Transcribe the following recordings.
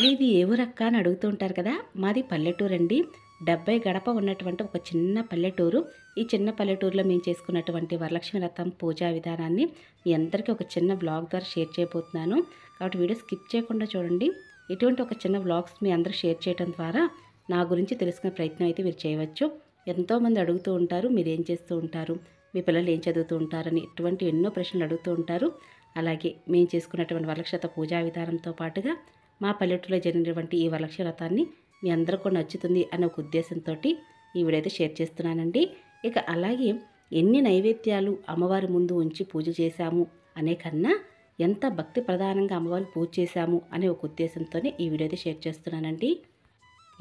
మీది ఏ ఊరక్క అని అడుగుతూ ఉంటారు కదా. మాది పల్లెటూరు అండి. 70 గడప ఉన్నటువంటి ఒక చిన్న పల్లెటూరు. ఈ చిన్న పల్లెటూరులో మేము చేసుకున్నటువంటి వరలక్ష్మి వ్రతం పూజా విధానాన్ని మీ అందరికీ ఒక చిన్న వ్లాగ్ ద్వారా షేర్ చేయబోతున్నాను. కాబట్టి వీడియో స్కిప్ చేయకుండా చూడండి. ఇటువంటి ఒక చిన్న వ్లాగ్స్ మీ అందరూ షేర్ చేయడం ద్వారా నా గురించి తెలుసుకునే ప్రయత్నం అయితే మీరు చేయవచ్చు. ఎంతోమంది అడుగుతూ ఉంటారు, మీరు ఏం చేస్తూ ఉంటారు, మీ పిల్లలు ఏం చదువుతూ ఉంటారని ఇటువంటి ఎన్నో ప్రశ్నలు అడుగుతూ ఉంటారు. అలాగే మేము చేసుకున్నటువంటి వరలక్ష్మి పూజా విధానంతో పాటుగా మా పల్లెటూరులో జరిగినటువంటి ఈ వరలక్ష్మి వ్రతాన్ని మీ అందరికీ నచ్చుతుంది అనే ఒక ఉద్దేశంతో ఈ వీడియో అయితే షేర్ చేస్తున్నానండి. ఇక అలాగే ఎన్ని నైవేద్యాలు అమ్మవారి ముందు ఉంచి పూజ చేశాము అనే కన్నా ఎంత భక్తి ప్రధానంగా అమ్మవారిని పూజ చేశాము అనే ఒక ఉద్దేశంతోనే ఈ వీడియో అయితే షేర్ చేస్తున్నానండి.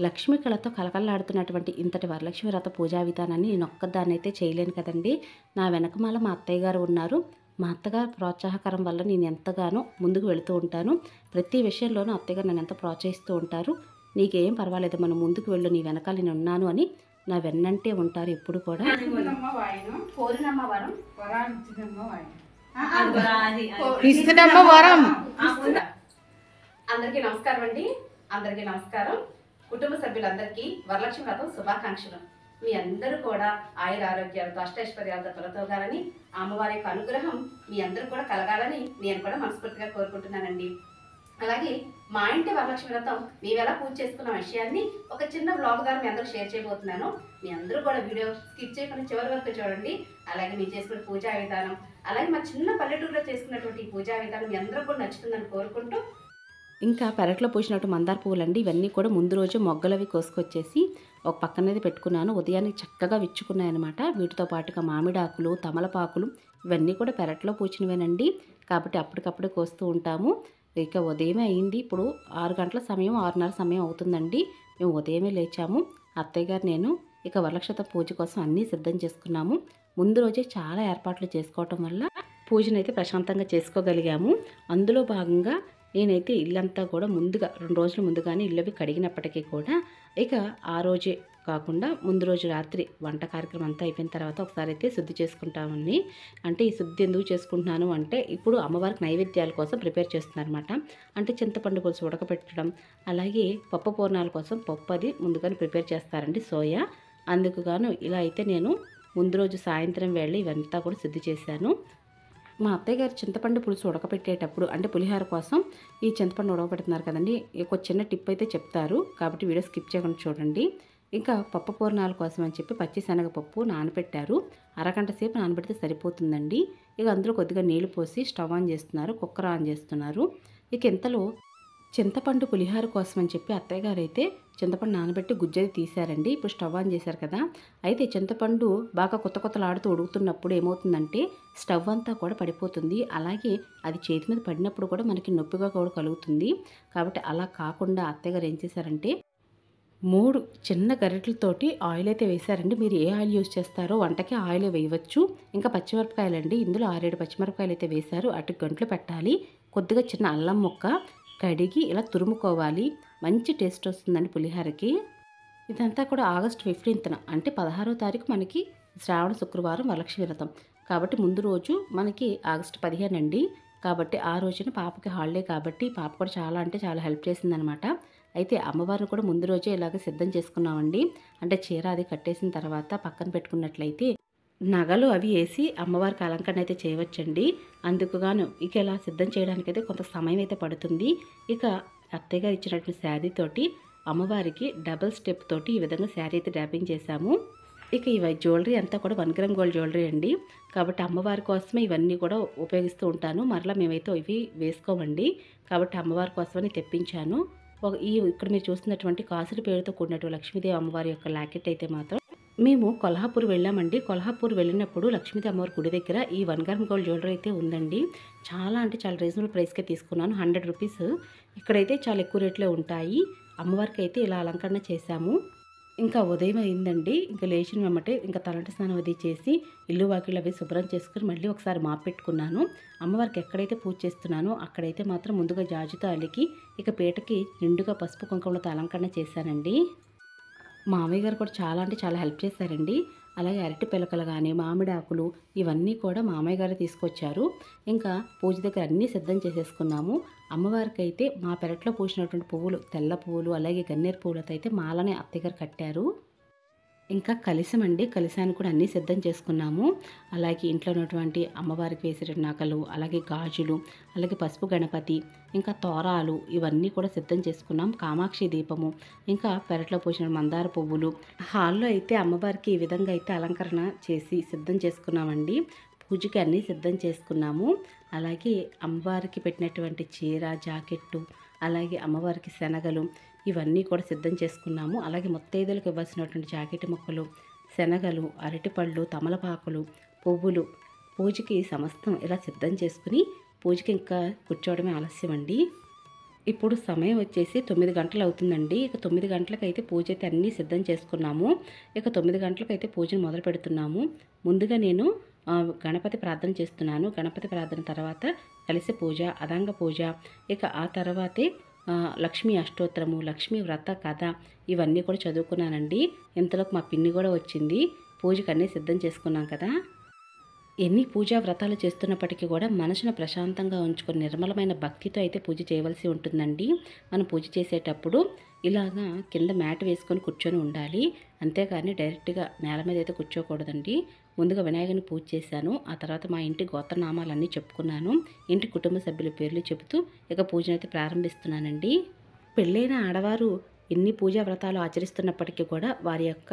లక్ష్మీ కళతో కలకల్లాడుతున్నటువంటి ఇంతటి వరలక్ష్మి వ్రత పూజా విధానాన్ని నేను ఒక్కదాన్ని అయితే చేయలేను కదండి. నా వెనకమాల మా అత్తయ్య గారు ఉన్నారు. మా అత్తగారు ప్రోత్సాహకరం వల్ల నేను ఎంతగానో ముందుకు వెళుతూ ఉంటాను. ప్రతి విషయంలోనూ అత్తయ్య గారు నన్ను ఎంత ప్రోత్సహిస్తూ ఉంటారు. నీకేం పర్వాలేదు, మనం ముందుకు వెళ్ళు, నీ వెనకాల నేను ఉన్నాను అని నా వెన్నంటే ఉంటారు ఎప్పుడు కూడా. అందరికీ నమస్కారం అండి. అందరికీ నమస్కారం. కుటుంబ సభ్యులందరికీ వరలక్ష్మి వ్రతం శుభాకాంక్షలు. మీ అందరూ కూడా ఆయుర ఆరోగ్యాలతో అష్టైశ్వర్యాలతో తొలతోగాలని, అమ్మవారి యొక్క అనుగ్రహం మీ అందరూ కూడా కలగాలని నేను కూడా మనస్ఫూర్తిగా కోరుకుంటున్నానండి. అలాగే మా ఇంటి వరలక్ష్మి వ్రతం మేము ఎలా పూజ చేసుకున్న విషయాన్ని ఒక చిన్న వ్లాగ్ ద్వారా మీ అందరూ షేర్ చేయబోతున్నాను. మీ అందరూ కూడా వీడియో స్కిప్ చేయకుండా చివరి వరకు చూడండి. అలాగే మీరు చేసుకున్న పూజా విధానం, అలాగే మా చిన్న పల్లెటూరులో చేసుకున్నటువంటి పూజా విధానం మీ అందరూ కూడా నచ్చుతుందని కోరుకుంటూ, ఇంకా పెరట్లో పూసినట్టు మందార పువ్వులండి. ఇవన్నీ కూడా ముందు రోజు మొగ్గలవి కోసుకొచ్చేసి ఒక పక్కనది పెట్టుకున్నాను. ఉదయానికి చక్కగా విచ్చుకున్నాయన్నమాట. వీటితో పాటుగా మామిడాకులు, తమలపాకులు ఇవన్నీ కూడా పెరట్లో పూచినవేనండి. కాబట్టి అప్పటికప్పుడు కోస్తూ ఉంటాము. ఇక ఉదయమే అయింది. ఇప్పుడు 6 గంటల సమయం, 6:30 సమయం అవుతుందండి. మేము ఉదయమే లేచాము. అత్తయ్య గారు నేను ఇక వరలక్ష్మి పూజ కోసం అన్నీ సిద్ధం చేసుకున్నాము. ముందు రోజే చాలా ఏర్పాట్లు చేసుకోవటం వల్ల పూజనైతే ప్రశాంతంగా చేసుకోగలిగాము. అందులో భాగంగా నేనైతే ఇల్లంతా కూడా ముందుగా 2 రోజుల ముందుగానే ఇల్లవి కడిగినప్పటికీ కూడా ఇక ఆ రోజే కాకుండా ముందు రోజు రాత్రి వంట కార్యక్రమం అంతా అయిపోయిన తర్వాత ఒకసారి అయితే శుద్ధి చేసుకుంటామని. అంటే ఈ శుద్ధి ఎందుకు చేసుకుంటున్నాను అంటే, ఇప్పుడు అమ్మవారికి నైవేద్యాల కోసం ప్రిపేర్ చేస్తున్నాను అనమాట. అంటే చింతపండు పులుసు ఉడకపెట్టడం, అలాగే పప్పు పూర్ణాల కోసం పప్పు అది ముందుగానే ప్రిపేర్ చేస్తారండి, సోయా. అందుకు గాను ఇలా అయితే నేను ముందు రోజు సాయంత్రం వేళ ఇవంతా కూడా శుద్ధి చేశాను. మా అత్తయ్య గారు చింతపండు పులుసు ఉడకపెట్టేటప్పుడు, అంటే పులిహోర కోసం ఈ చింతపండు ఉడకపెడుతున్నారు కదండి, ఒక చిన్న టిప్ అయితే చెప్తారు. కాబట్టి వీడియో స్కిప్ చేయకుండా చూడండి. ఇంకా పప్పు పూర్ణాల కోసం అని చెప్పి పచ్చిశనగపప్పు నానబెట్టారు. అరగంట సేపు నానబెడితే సరిపోతుందండి. ఇక అందులో కొద్దిగా నీళ్లు పోసి స్టవ్ ఆన్ చేస్తున్నారు, కుక్కర్ ఆన్ చేస్తున్నారు. ఇక ఇంతలో చింతపండు పులిహోర కోసం అని చెప్పి అత్తయ్య గారు అయితే చింతపండు నానబెట్టి గుజ్జది తీశారండి. ఇప్పుడు స్టవ్ ఆన్ చేశారు కదా. అయితే చింతపండు బాగా కొత్తలాడుతూ ఉడుకుతున్నప్పుడు ఏమవుతుందంటే స్టవ్ అంతా కూడా పడిపోతుంది. అలాగే అది చేతి మీద పడినప్పుడు కూడా మనకి నొప్పిగా కూడా కలుగుతుంది. కాబట్టి అలా కాకుండా అత్తయ్య గారు ఏం చేశారంటే 3 చిన్న గరిటెలతోటి ఆయిల్ అయితే వేశారండి. మీరు ఏ ఆయిల్ యూజ్ చేస్తారో వంటకి ఆయిల్ వేయవచ్చు. ఇంకా పచ్చిమిరపకాయలండి, ఇందులో 6-7 పచ్చిమిరపకాయలు అయితే వేశారు. అటు గంటలు పెట్టాలి. కొద్దిగా చిన్న అల్లం ముక్క కడిగి ఇలా తురుముకోవాలి. మంచి టేస్ట్ వస్తుందండి పులిహోరకి. ఇదంతా కూడా ఆగస్టు 15న, అంటే 16వ తారీఖు మనకి శ్రావణ శుక్రవారం వరలక్ష్మి వ్రతం. కాబట్టి ముందు రోజు మనకి ఆగస్టు 15 అండి. కాబట్టి ఆ రోజున పాపకి హాలిడే కాబట్టి పాప కూడా చాలా అంటే చాలా హెల్ప్ చేసిందనమాట. అయితే అమ్మవారిని కూడా ముందు రోజే ఇలాగ సిద్ధం చేసుకున్నామండి. అంటే చీర అది కట్టేసిన తర్వాత పక్కన పెట్టుకున్నట్లయితే నగలు అవి వేసి అమ్మవారికి అలంకరణ అయితే చేయవచ్చండి. అందుకుగాను ఇక ఇలా సిద్ధం చేయడానికైతే కొంత సమయం అయితే పడుతుంది. ఇక అత్తయ్య గారు ఇచ్చినటువంటి శారీతోటి అమ్మవారికి డబుల్ స్టెప్ తోటి ఈ విధంగా శారీ అయితే డ్రాపింగ్ చేశాము. ఇక ఇవి జ్యువెలరీ అంతా కూడా 1 గ్రామ్ గోల్డ్ జ్యువెలరీ అండి. కాబట్టి అమ్మవారి కోసమే ఇవన్నీ కూడా ఉపయోగిస్తూ ఉంటాను. మరలా మేమైతే ఇవి వేసుకోమండి. కాబట్టి అమ్మవారి కోసమని తెప్పించాను. ఇక్కడ మీరు చూస్తున్నటువంటి కాసుల పేరుతో కూడినటువంటి లక్ష్మీదేవి అమ్మవారి యొక్క లాకెట్ అయితే మాత్రం మేము కొల్హాపూర్ వెళ్ళామండి. కొల్హాపూర్ వెళ్ళినప్పుడు లక్ష్మీదేవి అమ్మవారి గుడి దగ్గర ఈ 1 గ్రామ్ గోల్డ్ జ్యువెలరీ అయితే ఉందండి. చాలా అంటే చాలా రీజనబుల్ ప్రైస్కే తీసుకున్నాను, 100 రూపీస్. ఇక్కడైతే చాలా ఎక్కువ రేట్లో ఉంటాయి. అమ్మవారికి అయితే ఇలా అలంకరణ చేశాము. ఇంకా ఉదయం అయిందండి. ఇంకా లేచిన వెంబటే ఇంకా తలంటి స్నానం అది చేసి ఇల్లు వాకిళ్ళు అవి శుభ్రం చేసుకుని మళ్ళీ ఒకసారి మాప్ పెట్టుకున్నాను. అమ్మవారికి ఎక్కడైతే పూజ చేస్తున్నానో అక్కడైతే మాత్రం ముందుగా జాజుతో అలికి ఇక పీటకి నిండుగా పసుపు కుంకుమలతో అలంకరణ చేశానండి. మామయ్య గారు కూడా చాలా అంటే చాలా హెల్ప్ చేశారండి. అలాగే అరటి పిలకలు కానీ మామిడి ఆకులు ఇవన్నీ కూడా మా అమ్మయ్య గారు తీసుకొచ్చారు. ఇంకా పూజ దగ్గర అన్నీ సిద్ధం చేసేసుకున్నాము. అమ్మవారికి అయితే మా పెరట్లో పూసినటువంటి పువ్వులు, తెల్ల పువ్వులు అలాగే గన్నేరు పువ్వులతో అయితే మాలని అత్తయ్యగారు కట్టారు. ఇంకా కలిసమండి, కలిసాన్ని కూడా అన్నీ సిద్ధం చేసుకున్నాము. అలాగే ఇంట్లో ఉన్నటువంటి అమ్మవారికి వేసే నగలు, అలాగే గాజులు, అలాగే పసుపు గణపతి, ఇంకా తోరాలు ఇవన్నీ కూడా సిద్ధం చేసుకున్నాం. కామాక్షి దీపము, ఇంకా పెరట్లో పోసిన మందార పువ్వులు. హాల్లో అయితే అమ్మవారికి ఈ విధంగా అయితే అలంకరణ చేసి సిద్ధం చేసుకున్నామండి. పూజకి అన్నీ సిద్ధం చేసుకున్నాము. అలాగే అమ్మవారికి పెట్టినటువంటి చీర, జాకెట్టు, అలాగే అమ్మవారికి శనగలు ఇవన్నీ కూడా సిద్ధం చేసుకున్నాము. అలాగే ముత్తైదులకు ఇవ్వాల్సినటువంటి జాకెట్ ముక్కలు, శనగలు, అరటిపళ్ళు, తమలపాకులు, పువ్వులు, పూజకి సమస్తం ఇలా సిద్ధం చేసుకుని పూజకి ఇంకా కూర్చోవడమే ఆలస్యం అండి. ఇప్పుడు సమయం వచ్చేసి 9 గంటలు అవుతుందండి. ఇక 9 గంటలకైతే పూజ అయితే అన్నీ సిద్ధం చేసుకున్నాము. ఇక 9 గంటలకైతే పూజను మొదలు పెడుతున్నాము. ముందుగా నేను గణపతి ప్రార్థన చేస్తున్నాను. గణపతి ప్రార్థన తర్వాత కలిసి పూజ, అదంగ పూజ, ఇక ఆ తర్వాతే లక్ష్మీ అష్టోత్తరము, లక్ష్మీ వ్రత కథ ఇవన్నీ కూడా చదువుకున్నానండి. ఇంతలోకి మా పిన్ని కూడా వచ్చింది. పూజకు అన్నీ సిద్ధం చేసుకున్నాం కదా. ఎన్ని పూజా వ్రతాలు చేస్తున్నప్పటికీ కూడా మనసును ప్రశాంతంగా ఉంచుకొని నిర్మలమైన భక్తితో అయితే పూజ చేయవలసి ఉంటుందండి. మనం పూజ చేసేటప్పుడు ఇలాగా కింద మ్యాట్ వేసుకొని కూర్చొని ఉండాలి. అంతేకాని డైరెక్ట్గా నేల మీద అయితే కూర్చోకూడదండి. ముందుగా వినాయకుని పూజ చేశాను. ఆ తర్వాత మా ఇంటి గోత్రనామాలన్నీ చెప్పుకున్నాను. ఇంటి కుటుంబ సభ్యుల పేర్లు చెబుతూ ఇక పూజనైతే ప్రారంభిస్తున్నానండి. పెళ్ళైన ఆడవారు ఎన్ని పూజా వ్రతాలు ఆచరిస్తున్నప్పటికీ కూడా వారి యొక్క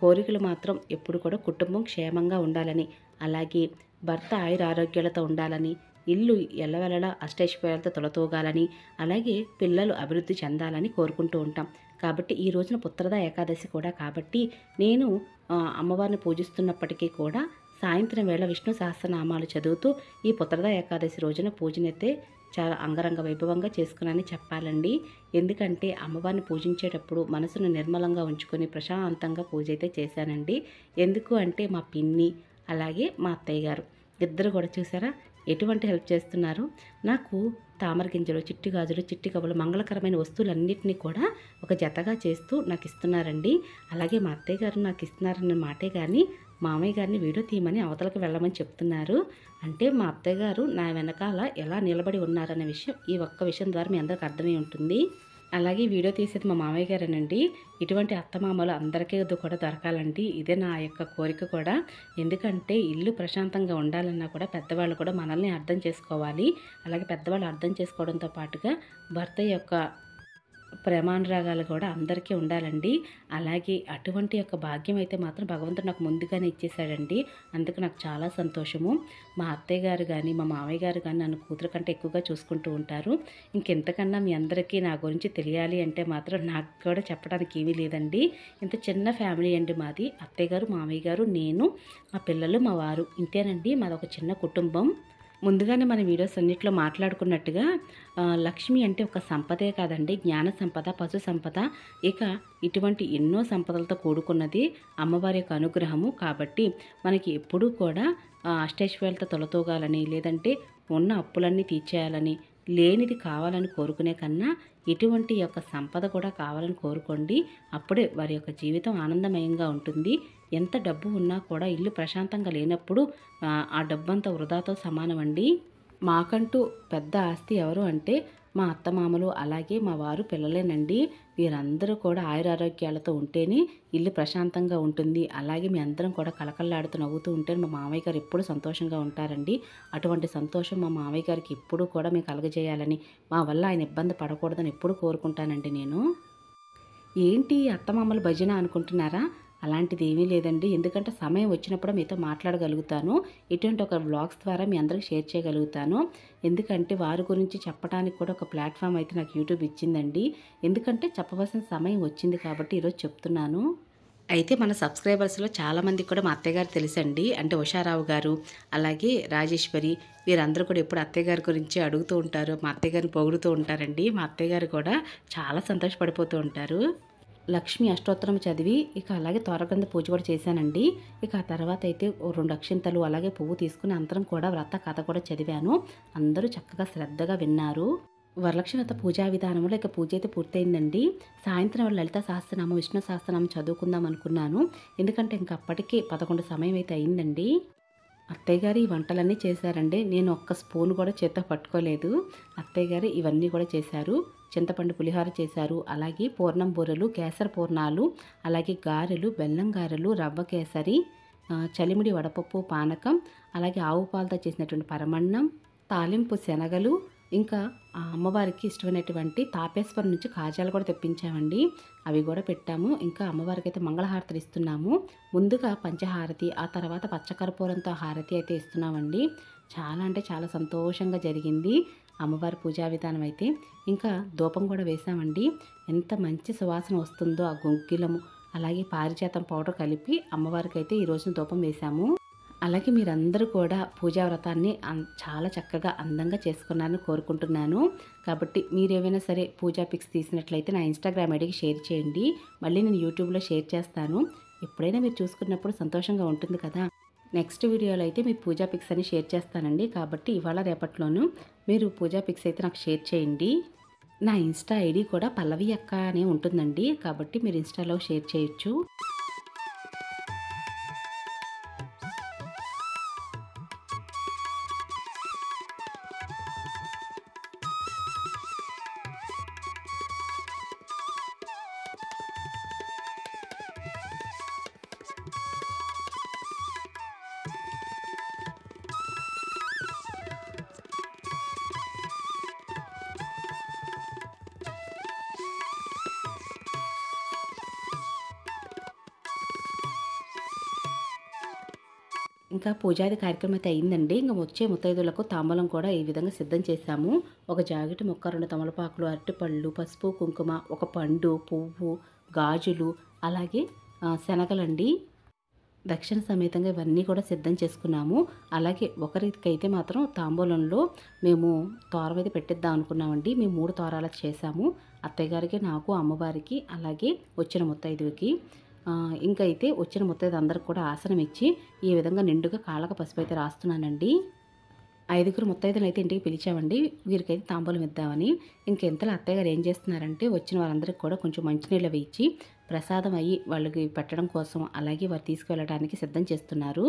కోరికలు మాత్రం ఎప్పుడు కూడా కుటుంబం క్షేమంగా ఉండాలని, అలాగే భర్త ఆయురారోగ్యాలతో ఉండాలని, ఇల్లు ఎల్లవెల్లలా అష్టైశ్వర్యాలతో తొలతూగాలని, అలాగే పిల్లలు అభివృద్ధి చెందాలని కోరుకుంటూ ఉంటాం. కాబట్టి ఈ రోజున పుత్రద ఏకాదశి కూడా కాబట్టి నేను అమ్మవారిని పూజిస్తున్నప్పటికీ కూడా సాయంత్రం వేళ విష్ణు సహస్రనామాలు చదువుతూ ఈ పుత్రద ఏకాదశి రోజున పూజనైతే చాలా అంగరంగ వైభవంగా చేసుకున్నానని చెప్పాలండి. ఎందుకంటే అమ్మవారిని పూజించేటప్పుడు మనసును నిర్మలంగా ఉంచుకొని ప్రశాంతంగా పూజ అయితే చేశానండి. ఎందుకు అంటే మా పిన్ని అలాగే మా అత్తయ్య గారు ఇద్దరు కూడా చూసారా ఎటువంటి హెల్ప్ చేస్తున్నారు. నాకు తామర గింజలు, చిట్టి గాజులు, చిట్టి కవ్వలు, మంగళకరమైన వస్తువులన్నింటినీ కూడా ఒక జతగా చేస్తూ నాకు ఇస్తున్నారండి. అలాగే మా అత్తయ్య గారు నాకు ఇస్తున్నారన్న మాటే కానీ మామయ్య గారిని వీడియో తీయమని అవతలకు వెళ్ళమని చెప్తున్నారు. అంటే మా అత్తయ్య గారు నా వెనకాల ఎలా నిలబడి ఉన్నారనే విషయం ఈ ఒక్క విషయం ద్వారా మీ అందరికి అర్థమై ఉంటుంది. అలాగే వీడియో తీసేది మా మామయ్య గారేనండి. ఇటువంటి అత్తమామలు అందరికీ కూడా దొరకాలండి. ఇదే నా యొక్క కోరిక కూడా. ఎందుకంటే ఇల్లు ప్రశాంతంగా ఉండాలన్నా కూడా పెద్దవాళ్ళు కూడా మనల్ని అర్థం చేసుకోవాలి. అలాగే పెద్దవాళ్ళు అర్థం చేసుకోవడంతో పాటుగా భర్త యొక్క ప్రేమానురాగాలు కూడా అందరికీ ఉండాలండి. అలాగే అటువంటి యొక్క భాగ్యం అయితే మాత్రం భగవంతుడు నాకు ముందుగానే ఇచ్చేసాడండి. అందుకు నాకు చాలా సంతోషము. మా అత్తయ్య గారు కానీ మా మామయ్య గారు కానీ నన్ను కూతురు కంటే ఎక్కువగా చూసుకుంటూ ఉంటారు. ఇంకెంతకన్నా మీ అందరికీ నా గురించి తెలియాలి అంటే మాత్రం నాకు కూడా చెప్పడానికి ఏమీ లేదండి. ఇంత చిన్న ఫ్యామిలీ అండి మాది. అత్తయ్య గారు, మామయ్య గారు, నేను, మా పిల్లలు, మా వారు, ఇంతేనండి మాది ఒక చిన్న కుటుంబం. ముందుగానే మన వీడియోస్ అన్నింటిలో మాట్లాడుకున్నట్టుగా లక్ష్మి అంటే ఒక సంపదే కాదండి, జ్ఞాన సంపద, పశు సంపద, ఇక ఇటువంటి ఎన్నో సంపదలతో కూడుకున్నది అమ్మవారి యొక్క అనుగ్రహము. కాబట్టి మనకి ఎప్పుడూ కూడా అష్టైశ్వర్యాలతో తొలతూగాలని, లేదంటే ఉన్న అప్పులన్నీ తీర్చేయాలని, లేనిది కావాలని కోరుకునే కన్నా ఇటువంటి యొక్క సంపద కూడా కావాలని కోరుకోండి. అప్పుడే వారి యొక్క జీవితం ఆనందమయంగా ఉంటుంది. ఎంత డబ్బు ఉన్నా కూడా ఇల్లు ప్రశాంతంగా లేనప్పుడు ఆ డబ్బంతా వృధాతో సమానమండి. మాకంటూ పెద్ద ఆస్తి ఎవరు అంటే మా అత్తమామలు అలాగే మా వారు పిల్లలేనండి. వీరందరూ కూడా ఆయురారోగ్యాలతో ఉంటేనే ఇల్లు ప్రశాంతంగా ఉంటుంది. అలాగే మీ అందరం కూడా కలకల్లాడుతూ నవ్వుతూ ఉంటే మా మామయ్య గారు ఎప్పుడు సంతోషంగా ఉంటారండి. అటువంటి సంతోషం మా మామయ్య గారికి ఎప్పుడు కూడా మేము కలగజేయాలని, మా వల్ల ఆయన ఇబ్బంది పడకూడదని ఎప్పుడు కోరుకుంటానండి నేను. ఏంటి అత్తమామల భజన అనుకుంటున్నారా? అలాంటిది ఏమీ లేదండి. ఎందుకంటే సమయం వచ్చినప్పుడు మీతో మాట్లాడగలుగుతాను. ఇటువంటి ఒక వ్లాగ్స్ ద్వారా మీ అందరికి షేర్ చేయగలుగుతాను. ఎందుకంటే వారి గురించి చెప్పడానికి కూడా ఒక ప్లాట్ఫామ్ అయితే నాకు యూట్యూబ్ ఇచ్చిందండి. ఎందుకంటే చెప్పవలసిన సమయం వచ్చింది కాబట్టి ఈరోజు చెప్తున్నాను. అయితే మన సబ్స్క్రైబర్స్లో చాలామంది కూడా మా అత్తయ్య గారు తెలుసండి. అంటే ఉషారావు గారు, అలాగే రాజేశ్వరి, వీరందరూ కూడా ఎప్పుడు అత్తయ్య గారి గురించి అడుగుతూ ఉంటారు. మా అత్తయ్య గారిని పొగుడుతూ ఉంటారండి. మా అత్తయ్య గారు కూడా చాలా సంతోషపడిపోతూ ఉంటారు. లక్ష్మీ అష్టోత్తరం చదివి ఇక అలాగే తోరగంధ పూజ కూడా చేశానండి. ఇక ఆ తర్వాత అయితే 2 అక్షింతలు అలాగే పువ్వు తీసుకుని అంతరం కూడా వ్రత కథ కూడా చదివాను. అందరూ చక్కగా శ్రద్ధగా విన్నారు. వరలక్ష్మి వ్రత పూజా విధానంలో ఇక పూజ అయితే పూర్తయిందండి. సాయంత్రం లలిత సహస్రనామం, విష్ణు సహస్రనామం చదువుకుందాం అనుకున్నాను. ఎందుకంటే ఇంక అప్పటికి 11 సమయం అయితే అయిందండి. అత్తయ్య గారు ఈ వంటలన్నీ చేశారండి. నేను ఒక్క స్పూన్ కూడా చేత్తో పట్టుకోలేదు. అత్తయ్య గారు ఇవన్నీ కూడా చేశారు. చింతపండు పులిహోర చేశారు. అలాగే పూర్ణం బూరెలు, కేసర పూర్ణాలు, అలాగే గారెలు, బెల్లం గారెలు, రవ్వ కేసరి, చలిమిడి వడపప్పు పానకం, అలాగే ఆవు పాలతో చేసినటువంటి పరమన్నం, తాలింపు శనగలు, ఇంకా ఆ అమ్మవారికి ఇష్టమైనటువంటి తాపేశ్వరం నుంచి కాజాలు కూడా తెప్పించామండి. అవి కూడా పెట్టాము. ఇంకా అమ్మవారికి అయితే మంగళహారతులు ఇస్తున్నాము. ముందుగా పంచహారతి, ఆ తర్వాత పచ్చకర్పూరంతో హారతి అయితే ఇస్తున్నామండి. చాలా అంటే చాలా సంతోషంగా జరిగింది అమ్మవారి పూజా విధానం అయితే. ఇంకా ధూపం కూడా వేసామండి. ఎంత మంచి సువాసన వస్తుందో ఆ గుగ్గిలము, అలాగే పారిజాతం పౌడర్ కలిపి అమ్మవారికి అయితే ఈ రోజున ధూపం వేసాము. అలాగే మీరందరూ కూడా పూజా వ్రతాన్ని చాలా చక్కగా అందంగా చేసుకున్నారని కోరుకుంటున్నాను. కాబట్టి మీరేమైనా సరే పూజా పిక్స్ తీసినట్లయితే నా ఇన్స్టాగ్రామ్ ఐడికి షేర్ చేయండి. మళ్ళీ నేను యూట్యూబ్లో షేర్ చేస్తాను. ఎప్పుడైనా మీరు చూసుకున్నప్పుడు సంతోషంగా ఉంటుంది కదా. నెక్స్ట్ వీడియోలో అయితే మీ పూజా పిక్స్ అని షేర్ చేస్తానండి. కాబట్టి ఇవాళ రేపట్లోనూ మీరు పూజా పిక్స్ అయితే నాకు షేర్ చేయండి. నా ఇన్స్టా ఐడి కూడా పల్లవి అక్క అనే ఉంటుందండి. కాబట్టి మీరు ఇన్స్టాలో షేర్ చేయొచ్చు. ఇంకా పూజాది కార్యక్రమం అయితే అయిందండి. ఇంకా వచ్చే ముత్తైదులకు తాంబూలం కూడా ఈ విధంగా సిద్ధం చేశాము. ఒక జాకెట్ ముక్క, 2 తమలపాకులు, అరటిపళ్ళు, పసుపు, కుంకుమ, ఒక పండు, పువ్వు, గాజులు, అలాగే శనగలండి. దక్షిణ సమేతంగా ఇవన్నీ కూడా సిద్ధం చేసుకున్నాము. అలాగే ఒకరికైతే మాత్రం తాంబూలంలో మేము తోరం అయితే పెట్టిద్దాం అనుకున్నామండి. మేము 3 తోరాలు చేసాము. అత్తయ్య గారికి, నాకు, అమ్మవారికి, అలాగే వచ్చిన ముత్తైదువుకి. ఇంకా అయితే వచ్చిన ముత్తైదు అందరికి కూడా ఆసనం ఇచ్చి ఈ విధంగా నిండుగా కాళ్ళకు పసుపు అయితే రాస్తున్నానండి. 5గురు ముత్తైదులు అయితే ఇంటికి పిలిచామండి. వీరికైతే తాంబూలం ఇద్దామని. ఇంకెంతలో అత్తయ్య గారు ఏం చేస్తున్నారంటే వచ్చిన వారందరికీ కూడా కొంచెం మంచినీళ్ళు వేయించి ప్రసాదం అయ్యి వాళ్ళకి పెట్టడం కోసం, అలాగే వారు తీసుకువెళ్ళడానికి సిద్ధం చేస్తున్నారు.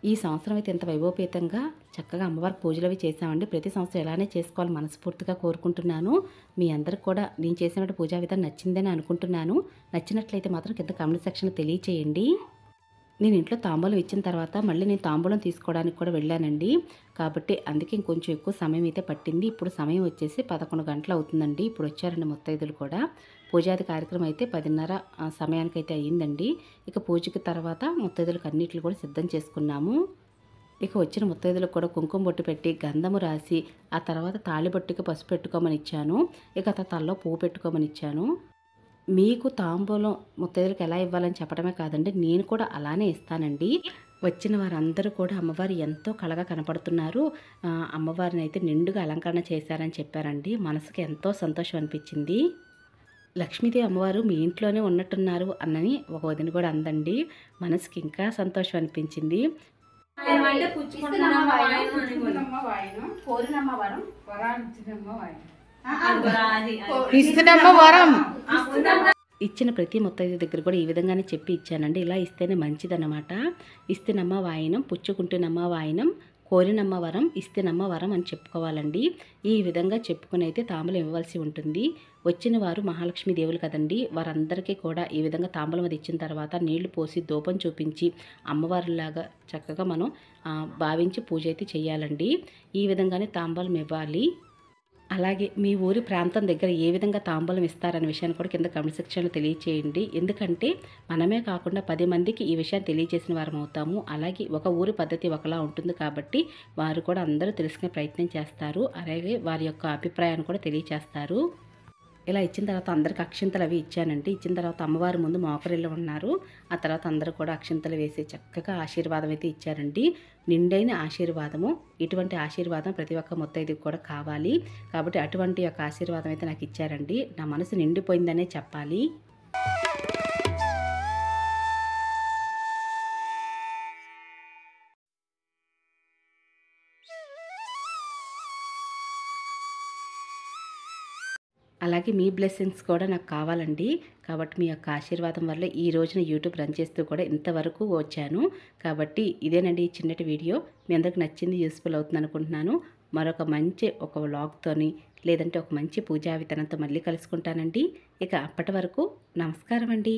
ఈ సంవత్సరం అయితే ఎంత వైభవపేతంగా చక్కగా అమ్మవారికి పూజలు అవి చేసామండి. ప్రతి సంవత్సరం ఇలానే చేసుకోవాలని మనస్ఫూర్తిగా కోరుకుంటున్నాను. మీ అందరికి కూడా నేను చేసినట్టు పూజా విధానం నచ్చిందని అనుకుంటున్నాను. నచ్చినట్లయితే మాత్రం కింద కామెంట్ సెక్షన్లో తెలియచేయండి. నేను ఇంట్లో తాంబూలం ఇచ్చిన తర్వాత మళ్ళీ నేను తాంబూలం తీసుకోవడానికి కూడా వెళ్ళానండి. కాబట్టి అందుకే ఇంకొంచెం ఎక్కువ సమయం అయితే పట్టింది. ఇప్పుడు సమయం వచ్చేసి 11 గంటలు అవుతుందండి. ఇప్పుడు వచ్చారండి ముత్తైదులు కూడా. పూజాది కార్యక్రమం అయితే 10:30 సమయానికైతే అయ్యిందండి. ఇక పూజకి తర్వాత ముత్తైదులకు అన్నిటిని కూడా సిద్ధం చేసుకున్నాము. ఇక వచ్చిన ముత్తైదులకు కూడా కుంకుమ బొట్టు పెట్టి గంధము రాసి ఆ తర్వాత తాళిబొట్టుకి పసుపు పెట్టుకోమని ఇచ్చాను. ఇక తలలో పువ్వు పెట్టుకోమని ఇచ్చాను. మీకు తాంబూలం ముత్తైదులకు ఎలా ఇవ్వాలని చెప్పడమే కాదండి, నేను కూడా అలానే ఇస్తానండి. వచ్చిన వారందరూ కూడా అమ్మవారు ఎంతో కళగా కనపడుతున్నారు. అమ్మవారిని అయితే నిండుగా అలంకరణ చేశారని చెప్పారండి. మనసుకి ఎంతో సంతోషం అనిపించింది. లక్ష్మీదేవి అమ్మవారు మీ ఇంట్లోనే ఉన్నట్టున్నారు అన్నని ఒక వదిన కూడా అందండి. మనసుకి ఇంకా సంతోషం అనిపించింది. ఇచ్చిన ప్రతి ముత్తైదు దగ్గర కూడా ఈ విధంగానే చెప్పి ఇచ్చానండి. ఇలా ఇస్తేనే మంచిదన్నమాట. ఇస్తేనమ్మ వాయినం, పుచ్చుకుంటేనమ్మ వాయినం, కోరినమ్మ వరం, ఇస్తేనమ్మ వరం అని చెప్పుకోవాలండి. ఈ విధంగా చెప్పుకుని అయితే తాంబూలం ఇవ్వవలసి ఉంటుంది. వచ్చిన వారు మహాలక్ష్మి దేవులు కదండి. వారందరికీ కూడా ఈ విధంగా తాంబూలం అది ఇచ్చిన తర్వాత నీళ్లు పోసి ధూపం చూపించి అమ్మవారిలాగా చక్కగా మనం భావించి పూజ అయితే చేయాలండి. ఈ విధంగానే తాంబూలం ఇవ్వాలి. అలాగే మీ ఊరి ప్రాంతం దగ్గర ఏ విధంగా తాంబూలం ఇస్తారనే విషయాన్ని కూడా కింద కామెంట్ సెక్షన్లో తెలియచేయండి. ఎందుకంటే మనమే కాకుండా 10 మందికి ఈ విషయాన్ని తెలియజేసిన వారం అవుతాము. అలాగే ఒక ఊరి పద్ధతి ఒకలా ఉంటుంది కాబట్టి వారు కూడా అందరూ తెలుసుకునే ప్రయత్నం చేస్తారు. అలాగే వారి యొక్క అభిప్రాయాన్ని కూడా తెలియచేస్తారు. ఇలా ఇచ్చిన తర్వాత అందరికి అక్షింతలు అవి ఇచ్చానండి. ఇచ్చిన తర్వాత అమ్మవారి ముందు మోకరిల్లు ఉన్నారు. ఆ తర్వాత అందరూ కూడా అక్షింతలు వేసి చక్కగా ఆశీర్వాదం అయితే ఇచ్చారండి. నిండైన ఆశీర్వాదము. ఇటువంటి ఆశీర్వాదం ప్రతి ఒక్క ముత్తైదుకి కూడా కావాలి. కాబట్టి అటువంటి యొక్క ఆశీర్వాదం అయితే నాకు ఇచ్చారండి. నా మనసు నిండిపోయిందనే చెప్పాలి. అలాగే మీ బ్లెస్సింగ్స్ కూడా నాకు కావాలండి. కాబట్టి మీ యొక్క ఆశీర్వాదం వల్ల ఈ రోజున యూట్యూబ్ రన్ చేస్తూ కూడా ఇంతవరకు వచ్చాను. కాబట్టి ఇదేనండి ఈ చిన్నటి వీడియో. మీ అందరికి నచ్చింది, యూస్ఫుల్ అవుతుంది అనుకుంటున్నాను. మరొక మంచి ఒక వ్లాగ్తోని లేదంటే ఒక మంచి పూజా విధానంతో మళ్ళీ కలుసుకుంటానండి. ఇక అప్పటి వరకు నమస్కారం అండి.